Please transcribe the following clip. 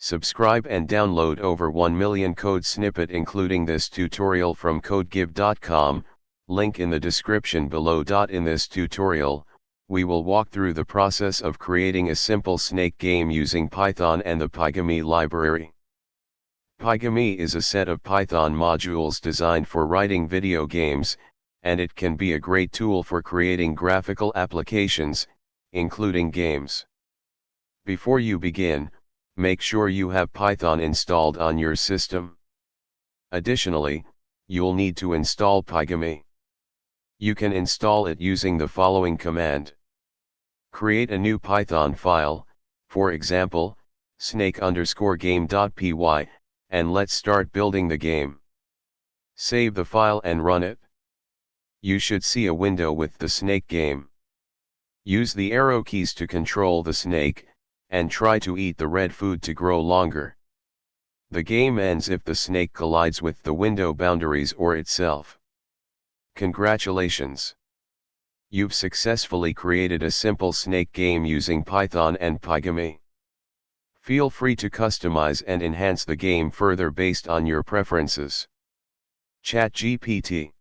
Subscribe and download over 1 million code snippet including this tutorial from codegive.com, link in the description below. In this tutorial, we will walk through the process of creating a simple snake game using Python and the pygame library. Pygame is a set of Python modules designed for writing video games, and it can be a great tool for creating graphical applications, including games. Before you begin, make sure you have Python installed on your system. Additionally, you'll need to install pygame. You can install it using the following command. Create a new Python file, for example, snake_game.py, and let's start building the game. Save the file and run it. You should see a window with the snake game. Use the arrow keys to control the snake, and try to eat the red food to grow longer. The game ends if the snake collides with the window boundaries or itself. Congratulations! You've successfully created a simple snake game using Python and pygame. Feel free to customize and enhance the game further based on your preferences. ChatGPT